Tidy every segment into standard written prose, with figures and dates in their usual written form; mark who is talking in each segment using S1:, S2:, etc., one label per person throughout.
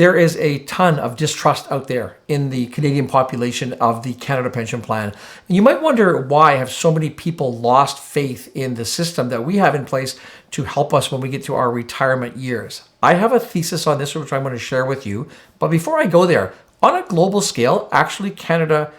S1: There is a ton of distrust out there in the Canadian population of the Canada Pension Plan. You might wonder why have so many people lost faith in the system that we have in place to help us when we get to our retirement years. I have a thesis on this, which I'm going to share with you. But before I go there, on a global scale, actually Canada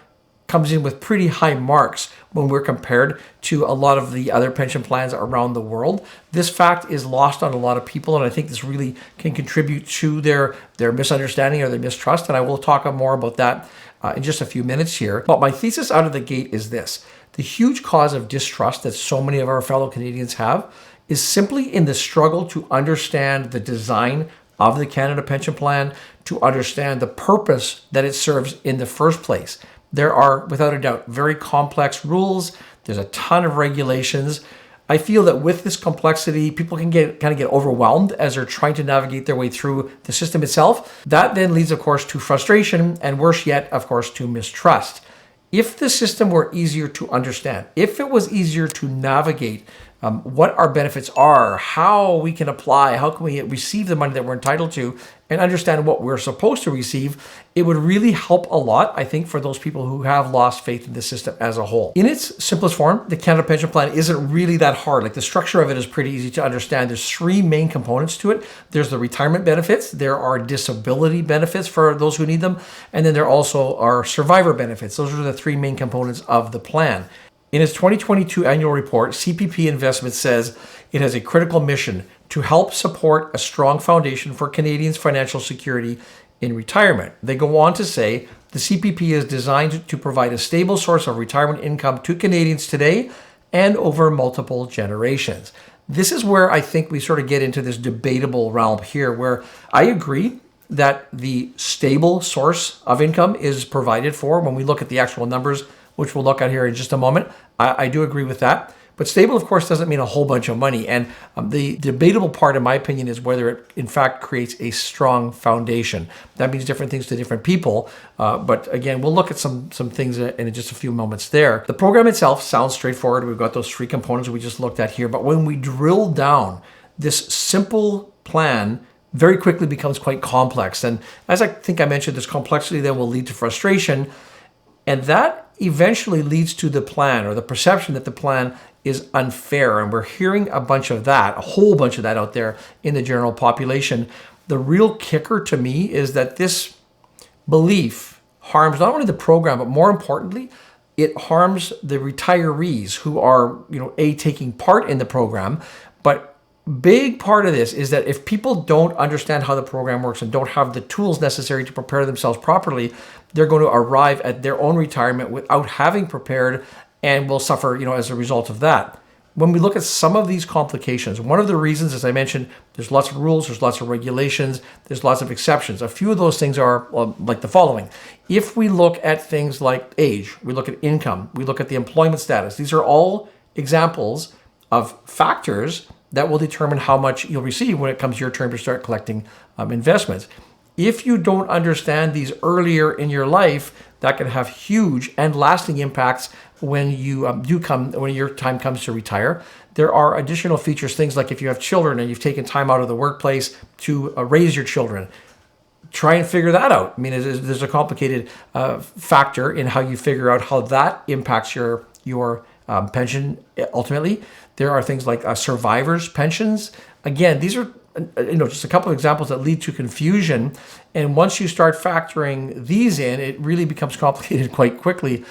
S1: comes in with pretty high marks when we're compared to a lot of the other pension plans around the world. This fact is lost on a lot of people, and I think this really can contribute to their misunderstanding or their mistrust, and I will talk more about that in just a few minutes here. But my thesis out of the gate is this. The huge cause of distrust that so many of our fellow Canadians have is simply in the struggle to understand the design of the Canada Pension Plan, to understand the purpose that it serves in the first place. There are, without a doubt, very complex rules. There's a ton of regulations. I feel that with this complexity, people can get overwhelmed as they're trying to navigate their way through the system itself. That then leads, of course, to frustration, and worse yet, of course, to mistrust. If the system were easier to understand, if it was easier to navigate what our benefits are, how we can apply, how can we receive the money that we're entitled to, and understand what we're supposed to receive, it would really help a lot, I think, for those people who have lost faith in the system as a whole. In its simplest form, the Canada Pension Plan isn't really that hard. Like, the structure of it is pretty easy to understand. There's three main components to it. There's the retirement benefits, there are disability benefits for those who need them, and then there also are survivor benefits. Those are the three main components of the plan. In its 2022 annual report, CPP Investment says it has a critical mission to help support a strong foundation for Canadians' financial security in retirement. They go on to say the CPP is designed to provide a stable source of retirement income to Canadians today and over multiple generations. This is where I think we sort of get into this debatable realm here, where I agree that the stable source of income is provided for when we look at the actual numbers, which we'll look at here in just a moment. I do agree with that. But stable, of course, doesn't mean a whole bunch of money. And the debatable part, in my opinion, is whether it, in fact, creates a strong foundation. That means different things to different people. But again, we'll look at some things in just a few moments there. The program itself sounds straightforward. We've got those three components we just looked at here. But when we drill down, this simple plan very quickly becomes quite complex. And as I think I mentioned, this complexity then will lead to frustration. And that eventually leads to the plan, or the perception that the plan is unfair. And we're hearing a whole bunch of that out there in the general population. The real kicker to me is that this belief harms not only the program, but more importantly, it harms the retirees who are, taking part in the program. But big part of this is that if people don't understand how the program works and don't have the tools necessary to prepare themselves properly, they're going to arrive at their own retirement without having prepared and will suffer, as a result of that. When we look at some of these complications, one of the reasons, as I mentioned, there's lots of rules, there's lots of regulations, there's lots of exceptions. A few of those things are like the following. If we look at things like age, we look at income, we look at the employment status, these are all examples of factors that will determine how much you'll receive when it comes to your turn to start collecting investments. If you don't understand these earlier in your life, that can have huge and lasting impacts when when your time comes to retire. There are additional features, things like if you have children and you've taken time out of the workplace to raise your children, try and figure that out. I mean, there's a complicated factor in how you figure out how that impacts your pension ultimately. There are things like survivors' pensions. Again, these are just a couple of examples that lead to confusion. And once you start factoring these in, it really becomes complicated quite quickly,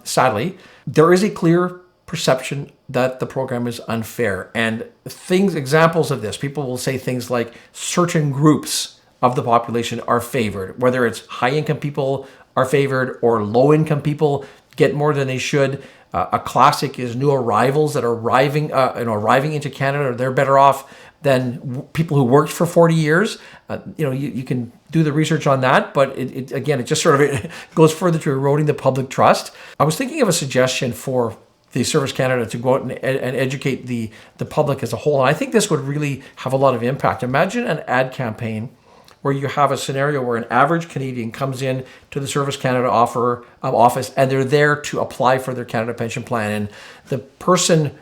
S1: sadly. There is a clear perception that the program is unfair. And examples of this, people will say things like certain groups of the population are favored, whether it's high-income people are favored or low-income people get more than they should. A classic is new arrivals that are arriving into Canada. They're better off than people who worked for 40 years. You can do the research on that, but it just sort of goes further to eroding the public trust. I was thinking of a suggestion for the Service Canada to go out and educate the public as a whole. And I think this would really have a lot of impact. Imagine an ad campaign where you have a scenario where an average Canadian comes in to the Service Canada office and they're there to apply for their Canada Pension Plan. And the person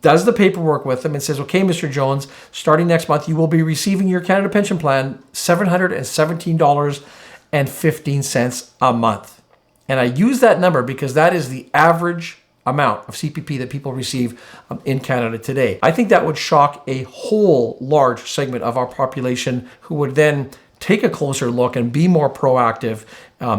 S1: does the paperwork with them and says, okay, Mr. Jones, starting next month, you will be receiving your Canada Pension Plan $717.15 a month. And I use that number because that is the average amount of CPP that people receive in Canada today. I think that would shock a whole large segment of our population who would then take a closer look and be more proactive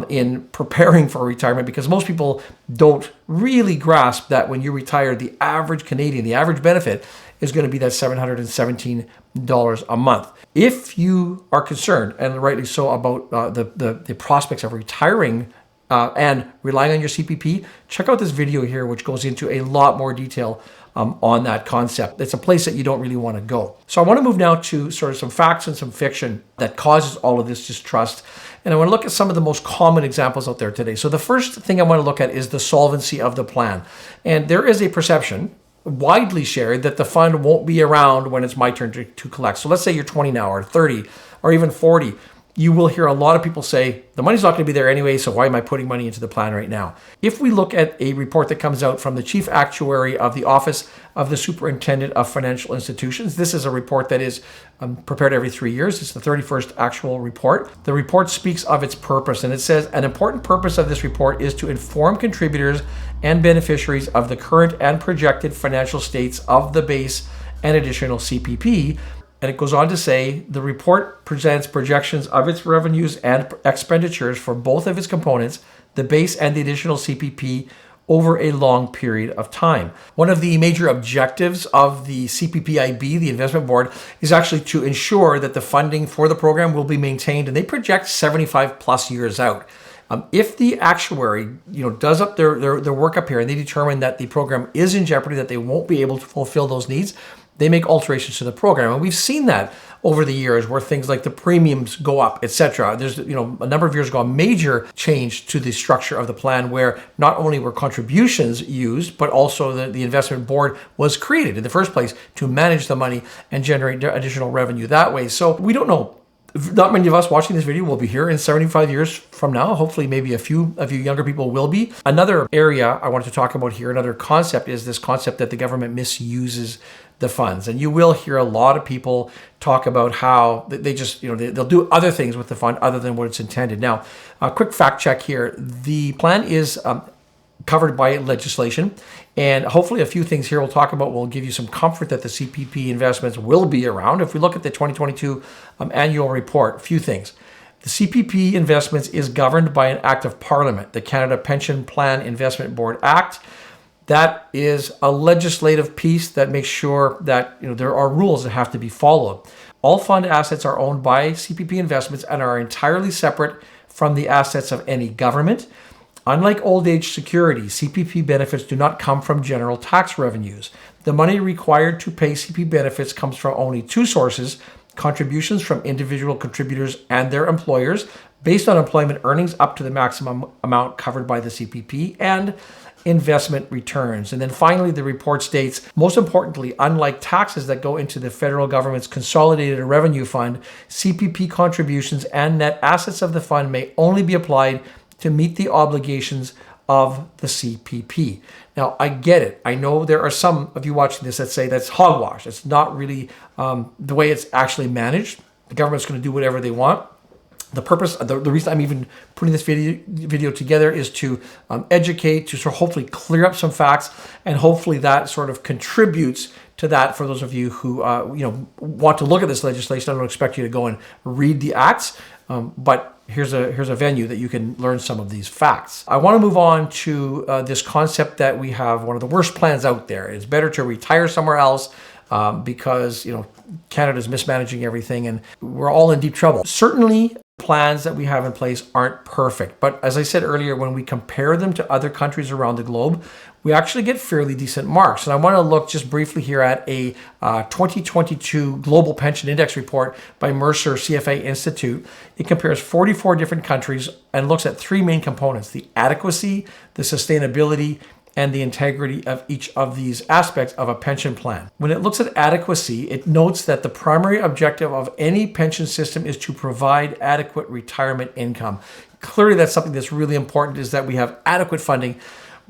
S1: in preparing for retirement, because most people don't really grasp that when you retire, the average Canadian, the average benefit is going to be that $717 a month. If you are concerned, and rightly so, about the prospects of retiring and relying on your CPP, check out this video here, which goes into a lot more detail on that concept. It's a place that you don't really want to go. So I want to move now to sort of some facts and some fiction that causes all of this distrust. And I want to look at some of the most common examples out there today. So the first thing I want to look at is the solvency of the plan. And there is a perception, widely shared, that the fund won't be around when it's my turn to collect. So let's say you're 20 now, or 30, or even 40. You will hear a lot of people say, the money's not going to be there anyway, so why am I putting money into the plan right now? If we look at a report that comes out from the Chief Actuary of the Office of the Superintendent of Financial Institutions, this is a report that is prepared every 3 years. It's the 31st actual report. The report speaks of its purpose, and it says, an important purpose of this report is to inform contributors and beneficiaries of the current and projected financial states of the base and additional CPP. And it goes on to say, the report presents projections of its revenues and expenditures for both of its components, the base and the additional CPP, over a long period of time. One of the major objectives of the CPPIB, the investment board, is actually to ensure that the funding for the program will be maintained, and they project 75 plus years out. If the actuary, does up their work up here and they determine that the program is in jeopardy, that they won't be able to fulfill those needs, they make alterations to the program. And we've seen that over the years where things like the premiums go up, etc. There's, a number of years ago, a major change to the structure of the plan where not only were contributions used, but also the investment board was created in the first place to manage the money and generate additional revenue that way. So we don't know. Not many of us watching this video will be here in 75 years from now. Hopefully, maybe a few of you younger people will be. Another area I wanted to talk about here, another concept, is this concept that the government misuses the funds. And you will hear a lot of people talk about how they just, they'll do other things with the fund other than what it's intended. Now, a quick fact check here. The plan is covered by legislation, and hopefully a few things here we'll talk about will give you some comfort that the CPP investments will be around. If we look at the 2022 annual report, a few things. The CPP investments is governed by an act of Parliament, the Canada Pension Plan Investment Board Act. That is a legislative piece that makes sure that there are rules that have to be followed. All fund assets are owned by CPP investments and are entirely separate from the assets of any government. Unlike old age security, CPP benefits do not come from general tax revenues. The money required to pay CPP benefits comes from only two sources: contributions from individual contributors and their employers based on employment earnings up to the maximum amount covered by the CPP, and investment returns. And then finally, the report states, most importantly, unlike taxes that go into the federal government's consolidated revenue fund, CPP contributions and net assets of the fund may only be applied to meet the obligations of the CPP. Now, I get it. I know there are some of you watching this that say that's hogwash. It's not really the way it's actually managed. The government's going to do whatever they want. The purpose, the reason I'm even putting this video together is to educate, to sort of hopefully clear up some facts, and hopefully that sort of contributes to that for those of you who want to look at this legislation. I don't expect you to go and read the acts, but here's a venue that you can learn some of these facts. I want to move on to this concept that we have one of the worst plans out there. It's better to retire somewhere else because Canada's mismanaging everything and we're all in deep trouble. Certainly, plans that we have in place aren't perfect, but as I said earlier, when we compare them to other countries around the globe, we actually get fairly decent marks. And I want to look just briefly here at a 2022 Global Pension Index report by Mercer CFA Institute. It compares 44 different countries and looks at three main components: the adequacy, the sustainability, and the integrity of each of these aspects of a pension plan. When it looks at adequacy, it notes that the primary objective of any pension system is to provide adequate retirement income. Clearly, that's something that's really important, is that we have adequate funding.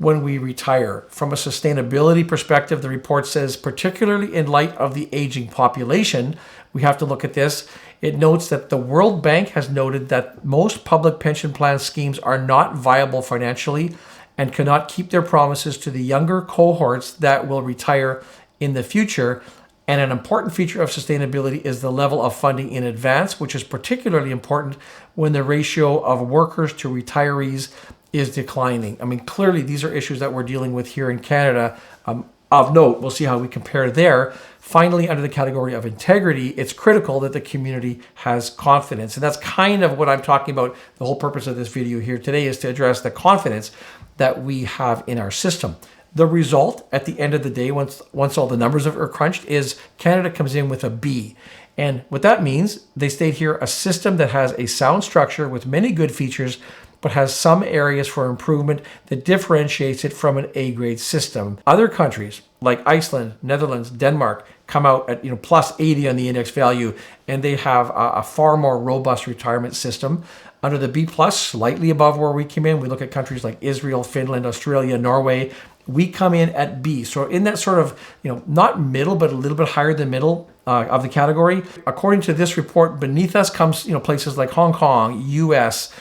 S1: when we retire. From a sustainability perspective, the report says, particularly in light of the aging population, we have to look at this. It notes that the World Bank has noted that most public pension plan schemes are not viable financially and cannot keep their promises to the younger cohorts that will retire in the future. And an important feature of sustainability is the level of funding in advance, which is particularly important when the ratio of workers to retirees is declining. I mean, clearly these are issues that we're dealing with here in Canada. Of note, we'll see how we compare there. Finally, under the category of integrity, it's critical that the community has confidence. And that's kind of what I'm talking about. The whole purpose of this video here today is to address the confidence that we have in our system. The result at the end of the day, once all the numbers are crunched, is Canada comes in with a B. And what that means, they state here, a system that has a sound structure with many good features, but has some areas for improvement that differentiates it from an A-grade system. Other countries like Iceland, Netherlands, Denmark come out at plus 80 on the index value, and they have a far more robust retirement system. Under the B+, slightly above where we came in, we look at countries like Israel, Finland, Australia, Norway. We come in at B. So in that sort of, not middle, but a little bit higher than middle of the category. According to this report, beneath us comes, places like Hong Kong, US,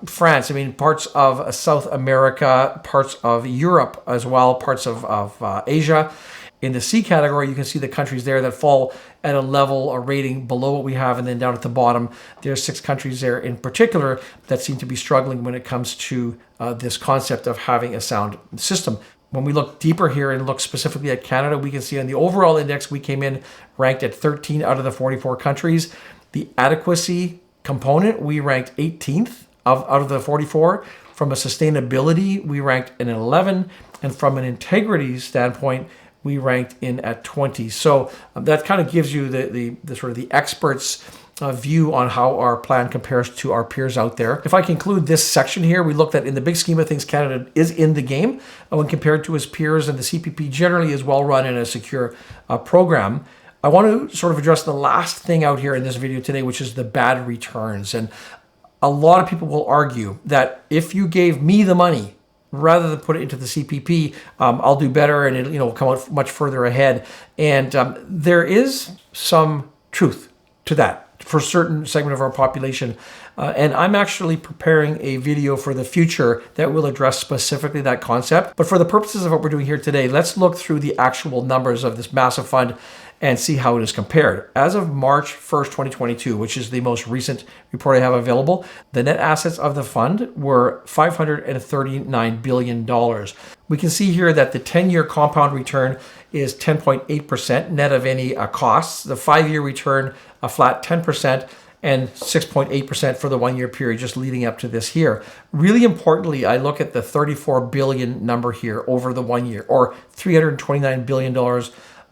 S1: France, parts of South America, parts of Europe as well, parts of Asia. In the C category, you can see the countries there that fall at a level or rating below what we have. And then down at the bottom, there's 6 countries there in particular that seem to be struggling when it comes to this concept of having a sound system. When we look deeper here and look specifically at Canada, we can see on the overall index, we came in ranked at 13 out of the 44 countries. The adequacy component, we ranked 18th out of the 44. From a sustainability, we ranked in 11. And from an integrity standpoint, we ranked in at 20. So that kind of gives you the sort of the experts' view on how our plan compares to our peers out there. If I conclude this section here, we looked at, in the big scheme of things, Canada is in the game when compared to its peers, and the CPP generally is well run and a secure program. I want to sort of address the last thing out here in this video today, which is the bad returns. And a lot of people will argue that if you gave me the money, rather than put it into the CPP, I'll do better and it'll come out much further ahead. And there is some truth to that for a certain segment of our population. And I'm actually preparing a video for the future that will address specifically that concept. But for the purposes of what we're doing here today, let's look through the actual numbers of this massive fund and see how it is compared. As of March 1st, 2022, which is the most recent report I have available, the net assets of the fund were $539 billion. We can see here that the 10-year compound return is 10.8% net of any costs. The 5-year return, a flat 10%, and 6.8% for the 1-year period just leading up to this here. Really importantly, I look at the 34 billion number here over the 1 year, or $329 billion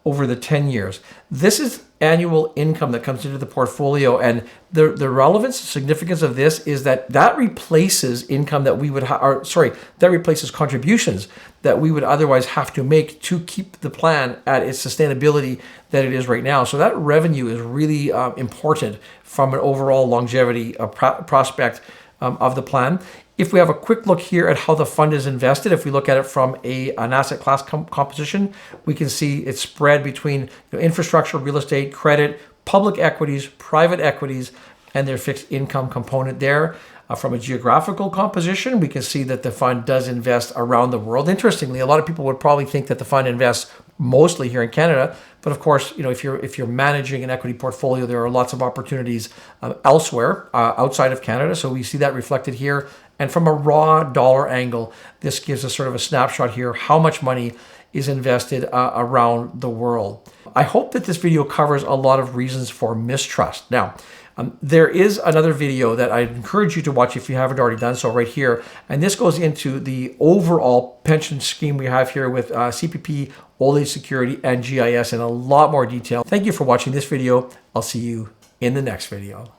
S1: over the 10 years. This is annual income that comes into the portfolio, and the relevance, significance of this is that replaces income that we would that replaces contributions that we would otherwise have to make to keep the plan at its sustainability that it is right now. So that revenue is really important from an overall longevity prospect of the plan. If we have a quick look here at how the fund is invested, if we look at it from an asset class composition, we can see it's spread between infrastructure, real estate, credit, public equities, private equities, and their fixed income component there. From a geographical composition, we can see that the fund does invest around the world. Interestingly, a lot of people would probably think that the fund invests mostly here in Canada, but of course, if you're managing an equity portfolio, there are lots of opportunities elsewhere outside of Canada. So we see that reflected here. And from a raw dollar angle, this gives us sort of a snapshot here, how much money is invested around the world. I hope that this video covers a lot of reasons for mistrust. Now, there is another video that I encourage you to watch if you haven't already done so right here. And this goes into the overall pension scheme we have here with CPP, Old Age Security, and GIS in a lot more detail. Thank you for watching this video. I'll see you in the next video.